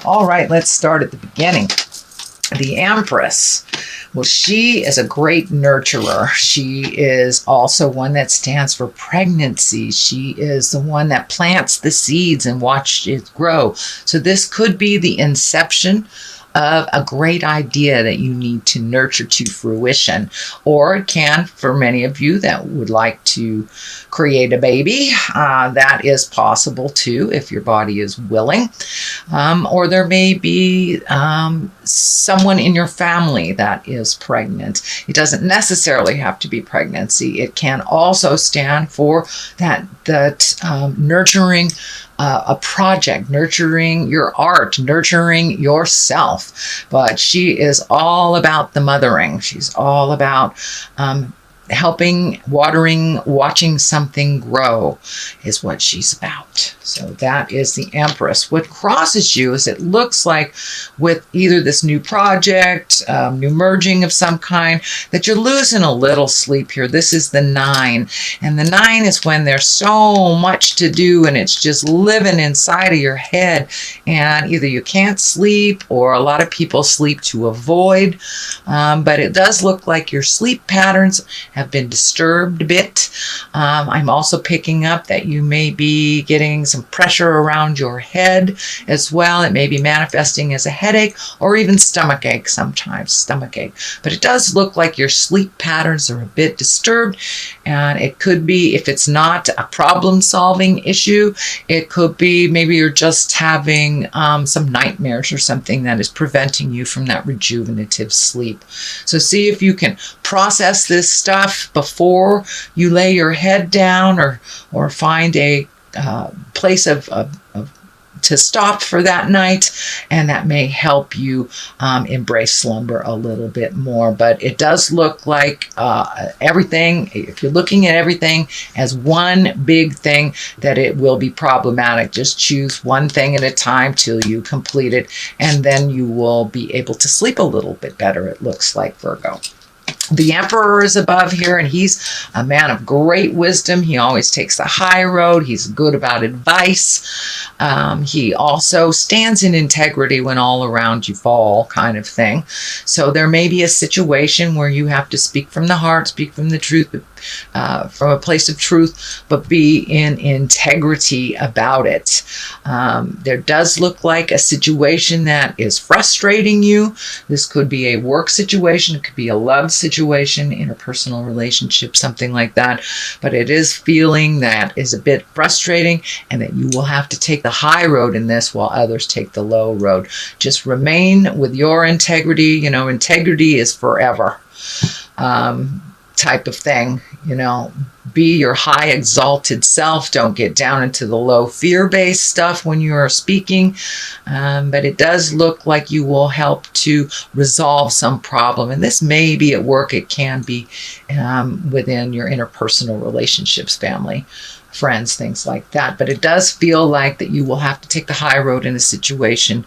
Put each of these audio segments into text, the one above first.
All right, let's start at the beginning. The Empress. Well, she is a great nurturer. She is also one that stands for pregnancy. She is the one that plants the seeds and watches it grow. So this could be the inception of a great idea that you need to nurture to fruition. Or it can, for many of you that would like to create a baby, that is possible too if your body is willing. Or there may be someone in your family that is pregnant. It doesn't necessarily have to be pregnancy. It can also stand for that nurturing a project, nurturing your art, nurturing yourself. But she is all about the mothering. She's all about helping, watering, watching something grow is what she's about. So that is the Empress. What crosses you is it looks like with either this new project, new merging of some kind, that you're losing a little sleep here. This is the 9. And the 9 is when there's so much to do and it's just living inside of your head. And either you can't sleep or a lot of people sleep to avoid. But it does look like your sleep patterns have been disturbed a bit. I'm also picking up that you may be getting some pressure around your head as well. It may be manifesting as a headache or even stomach ache sometimes, stomach ache. But it does look like your sleep patterns are a bit disturbed, and it could be, if it's not a problem-solving issue, it could be maybe you're just having some nightmares or something that is preventing you from that rejuvenative sleep. So see if you can process this stuff before you lay your head down, or find a place to stop for that night, and that may help you embrace slumber a little bit more. But it does look like everything, if you're looking at everything as one big thing, that it will be problematic. Just choose one thing at a time till you complete it, and then you will be able to sleep a little bit better, it looks like, Virgo. The Emperor is above here, and he's a man of great wisdom. He always takes the high road. He's good about advice. He also stands in integrity when all around you fall, kind of thing. So there may be a situation where you have to speak from the heart, speak from the truth, from a place of truth, but be in integrity about it. There does look like a situation that is frustrating you. This could be a work situation. It could be a love situation, interpersonal relationship, something like that. But it is feeling that is a bit frustrating, and that you will have to take the high road in this while others take the low road. Just remain with your integrity. You know, integrity is forever. Type of thing, you know, be your high exalted self. Don't get down into the low fear-based stuff when you are speaking. But it does look like you will help to resolve some problem. And this may be at work. It can be within your interpersonal relationships, family, friends, things like that. But it does feel like that you will have to take the high road in a situation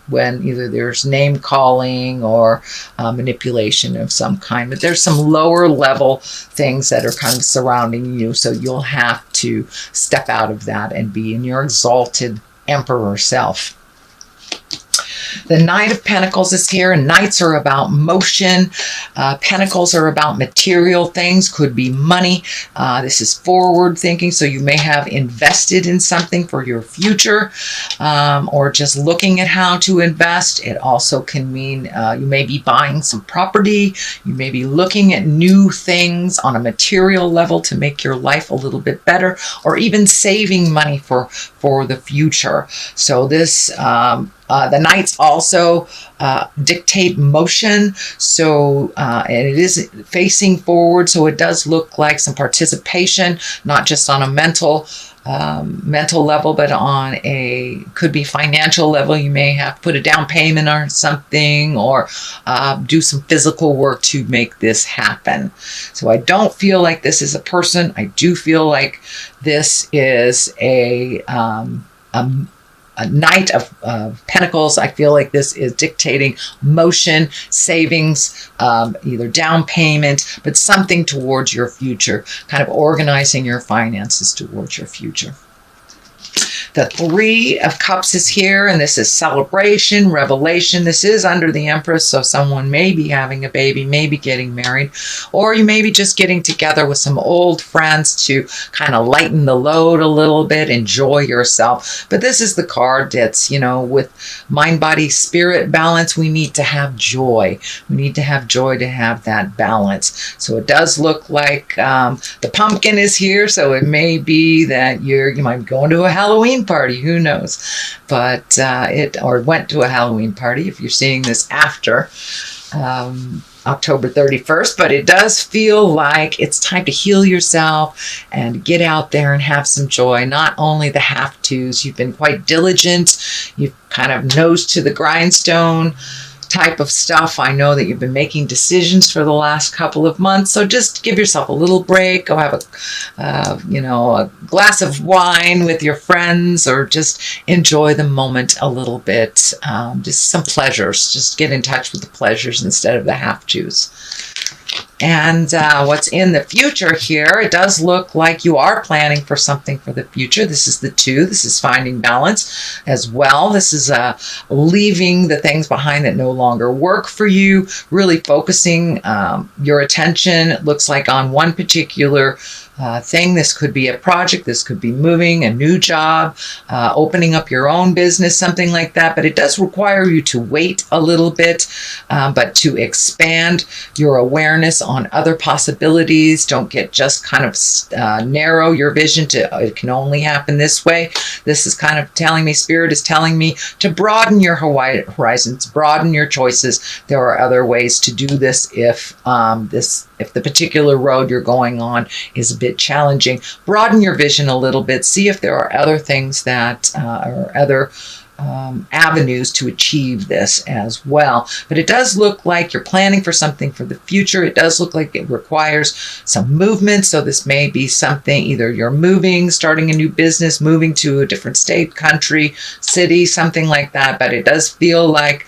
when either there's name calling or manipulation of some kind. But there's some lower level things that are kind of surrounding you. So you'll have to step out of that and be in your exalted Emperor self. The Knight of Pentacles is here, and Knights are about motion. Pentacles are about material things, could be money. This is forward thinking, so you may have invested in something for your future, or just looking at how to invest. It also can mean you may be buying some property. You may be looking at new things on a material level to make your life a little bit better, or even saving money for the future. So this the Knights also dictate motion, so and it is facing forward, so it does look like some participation, not just on a mental level, but on a, could be financial level. You may have to put a down payment or something, or do some physical work to make this happen. So I don't feel like this is a person. I do feel like this is a Knight of Pentacles. I feel like this is dictating motion, savings, either down payment, but something towards your future, kind of organizing your finances towards your future. The Three of Cups is here, and this is celebration, revelation. This is under the Empress, so someone may be having a baby, maybe getting married, or you may be just getting together with some old friends to kind of lighten the load a little bit, enjoy yourself. But this is the card that's, you know, with mind, body, spirit balance, we need to have joy. We need to have joy to have that balance. So it does look like the pumpkin is here, so it may be that you might be going to a Halloween party, who knows, but or went to a Halloween party if you're seeing this after October 31st, but it does feel like it's time to heal yourself and get out there and have some joy. Not only the have-tos, you've been quite diligent, you've kind of nose to the grindstone type of stuff. I know that you've been making decisions for the last couple of months, so just give yourself a little break. Go have a glass of wine with your friends, or just enjoy the moment a little bit. Just some pleasures. Just get in touch with the pleasures instead of the have-tos. And what's in the future here, it does look like you are planning for something for the future. This is the 2. This is finding balance as well. This is leaving the things behind that no longer work for you, really focusing your attention, it looks like, on one particular thing. This could be a project, this could be moving, a new job, opening up your own business, something like that. But it does require you to wait a little bit, but to expand your awareness on other possibilities. Don't get just kind of narrow your vision to it can only happen this way. This is kind of telling me, Spirit is telling me to broaden your horizons, broaden your choices. There are other ways to do this if the particular road you're going on is a bit challenging. Broaden your vision a little bit. See if there are other things that are other avenues to achieve this as well. But it does look like you're planning for something for the future. It does look like it requires some movement. So this may be something, either you're moving, starting a new business, moving to a different state, country, city, something like that. But it does feel like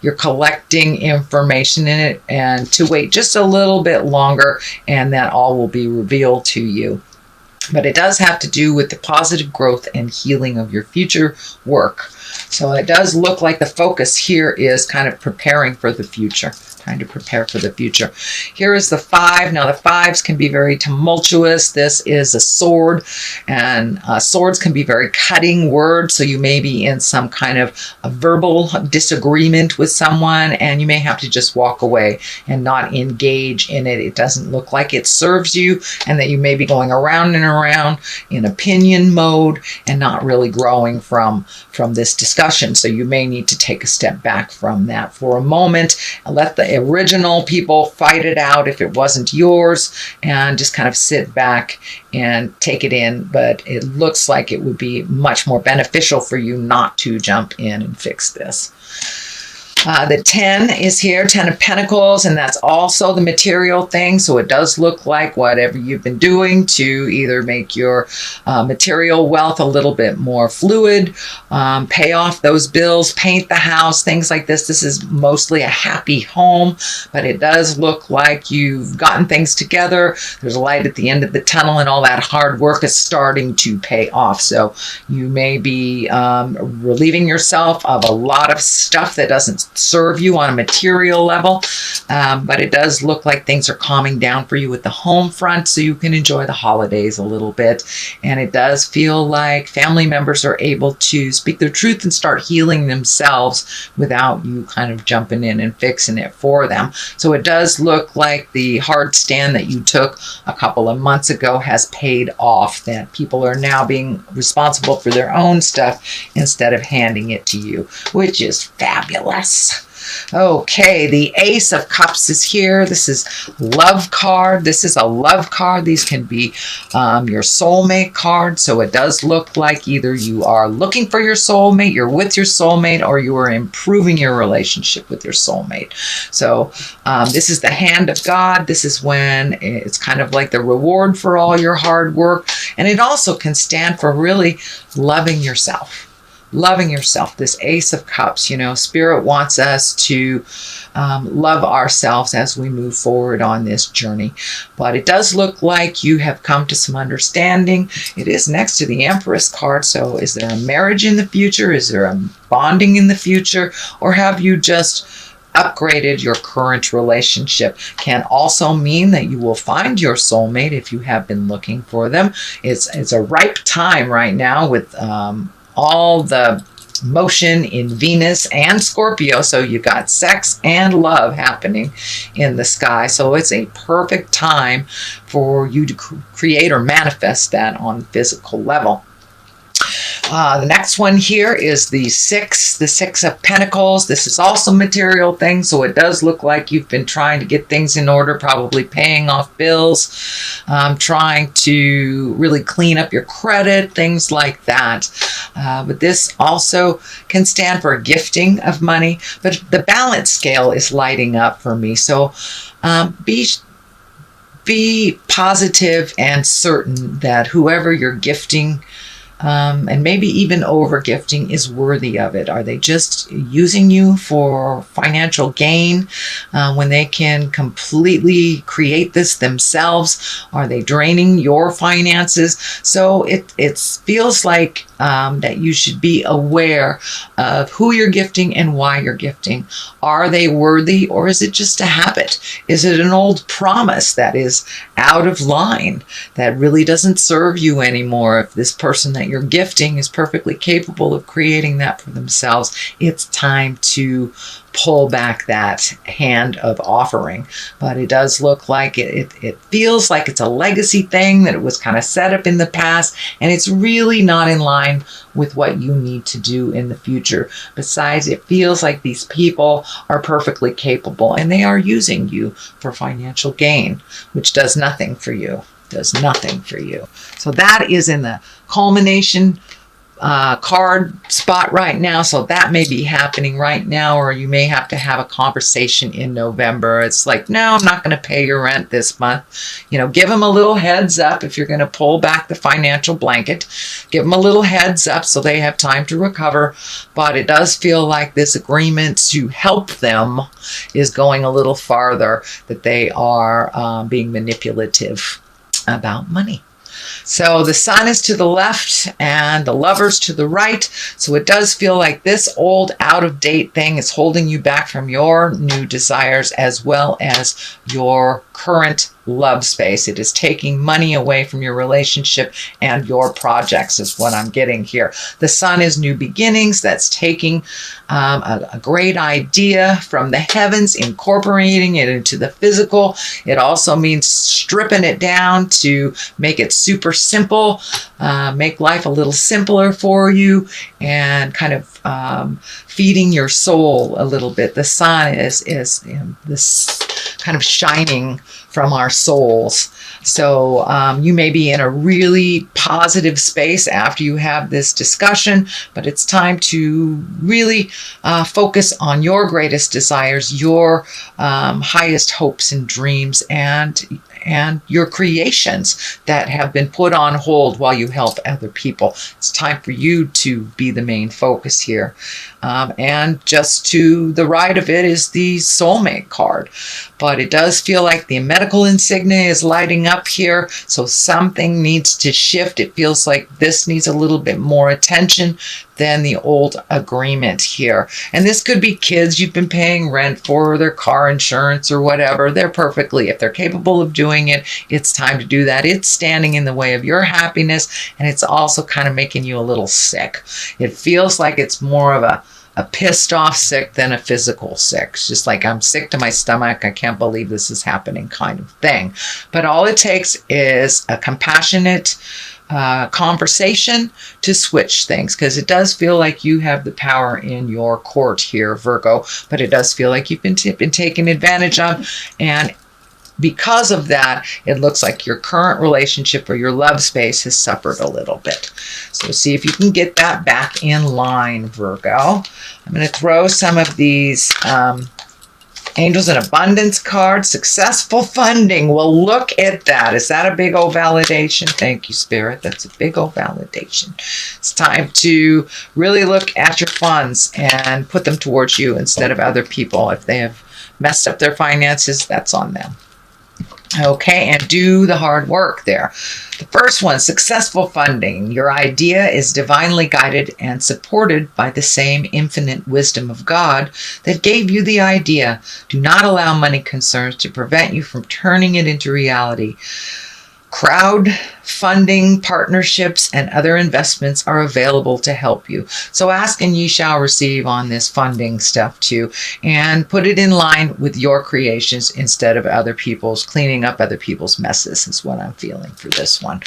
you're collecting information in it, and to wait just a little bit longer, and that all will be revealed to you. But it does have to do with the positive growth and healing of your future work. So it does look like the focus here is kind of preparing for the future. Trying to prepare for the future. Here is the 5. Now the 5s can be very tumultuous. This is a sword, and swords can be very cutting words. So you may be in some kind of a verbal disagreement with someone, and you may have to just walk away and not engage in it. It doesn't look like it serves you, and that you may be going around and around in opinion mode and not really growing from this discussion. So you may need to take a step back from that for a moment and let the original people fight it out if it wasn't yours, and just kind of sit back and take it in. But it looks like it would be much more beneficial for you not to jump in and fix this. The 10 is here, 10 of Pentacles, and that's also the material thing. So it does look like whatever you've been doing to either make your material wealth a little bit more fluid, pay off those bills, paint the house, things like this. This is mostly a happy home, but it does look like you've gotten things together. There's a light at the end of the tunnel, and all that hard work is starting to pay off. So you may be relieving yourself of a lot of stuff that doesn't serve you on a material level, but it does look like things are calming down for you with the home front, so you can enjoy the holidays a little bit. And it does feel like family members are able to speak their truth and start healing themselves without you kind of jumping in and fixing it for them. So it does look like the hard stand that you took a couple of months ago has paid off, that people are now being responsible for their own stuff instead of handing it to you, which is fabulous. Okay, the Ace of Cups is here. This is love card. This is a love card. These can be your soulmate card. So it does look like either you are looking for your soulmate, you're with your soulmate, or you are improving your relationship with your soulmate. So this is the hand of God. This is when it's kind of like the reward for all your hard work. And it also can stand for really loving yourself. loving yourself, this Ace of Cups. You know, Spirit wants us to love ourselves as we move forward on this journey. But it does look like you have come to some understanding. It is next to the Empress card. So is there a marriage in the future? Is there a bonding in the future? Or have you just upgraded your current relationship? Can also mean that you will find your soulmate if you have been looking for them. It's a ripe time right now with all the motion in Venus and Scorpio. So you've got sex and love happening in the sky. So it's a perfect time for you to create or manifest that on physical level. The next one here is the Six of Pentacles. This is also material things, so it does look like you've been trying to get things in order, probably paying off bills, trying to really clean up your credit, things like that. But this also can stand for gifting of money, but the balance scale is lighting up for me. So be positive and certain that whoever you're gifting, and maybe even over gifting, is worthy of it. Are they just using you for financial gain when they can completely create this themselves? Are they draining your finances? So it feels like that you should be aware of who you're gifting and why you're gifting. Are they worthy, or is it just a habit? Is it an old promise that is out of line, that really doesn't serve you anymore? If this person that you're gifting is perfectly capable of creating that for themselves, it's time to pull back that hand of offering. But it does look like it feels like it's a legacy thing, that it was kind of set up in the past, and it's really not in line with what you need to do in the future. Besides, it feels like these people are perfectly capable and they are using you for financial gain, which does nothing for you. Does nothing for you. So that is in the culmination card spot right now. So that may be happening right now, or you may have to have a conversation in November. It's like, no, I'm not going to pay your rent this month. You know, give them a little heads up if you're going to pull back the financial blanket. Give them a little heads up so they have time to recover. But it does feel like this agreement to help them is going a little farther, that they are being manipulative about money. So the Sun is to the left and the Lovers to the right. So it does feel like this old out-of-date thing is holding you back from your new desires as well as your current love space. It is taking money away from your relationship and your projects is what I'm getting here. The Sun is new beginnings. That's taking a great idea from the heavens, incorporating it into the physical. It also means stripping it down to make it super simple, make life a little simpler for you, and kind of feeding your soul a little bit. The Sun is this kind of shining from our souls. So you may be in a really positive space after you have this discussion, but it's time to really focus on your greatest desires, your highest hopes and dreams, and your creations that have been put on hold while you help other people. It's time for you to be the main focus here. And just to the right of it is the soulmate card. But it does feel like the medical insignia is lighting up here. So something needs to shift. It feels like this needs a little bit more attention than the old agreement here. And this could be kids you've been paying rent for, their car insurance or whatever. They're perfectly, if they're capable of doing it, it's time to do that. It's standing in the way of your happiness, and it's also kind of making you a little sick. It feels like it's more of a pissed off sick than a physical sick. It's just like, I'm sick to my stomach. I can't believe this is happening kind of thing. But all it takes is a compassionate conversation to switch things, because it does feel like you have the power in your court here, Virgo, but it does feel like you've been taken advantage of. And because of that, it looks like your current relationship or your love space has suffered a little bit. So see if you can get that back in line, Virgo. I'm going to throw some of these Angels and Abundance card, successful funding. Well, look at that. Is that a big old validation? Thank you, Spirit. That's a big old validation. It's time to really look at your funds and put them towards you instead of other people. If they have messed up their finances, that's on them. Okay, and do the hard work there. The first one, successful funding. Your idea is divinely guided and supported by the same infinite wisdom of God that gave you the idea. Do not allow money concerns to prevent you from turning it into reality. Crowdfunding, partnerships, and other investments are available to help you. So ask and ye shall receive on this funding stuff too, and put it in line with your creations instead of other people's, cleaning up other people's messes is what I'm feeling for this one.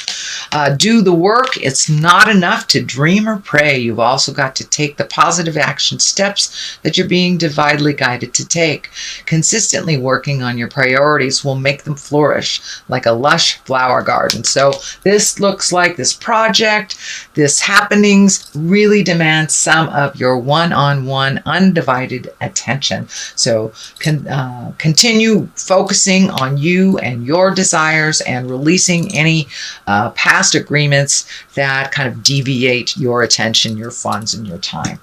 Do the work. It's not enough to dream or pray. You've also got to take the positive action steps that you're being divinely guided to take. Consistently working on your priorities will make them flourish like a lush flower garden. So this looks like this project, this happenings really demands some of your one-on-one undivided attention. So continue focusing on you and your desires and releasing any past agreements that kind of deviate your attention, your funds, and your time.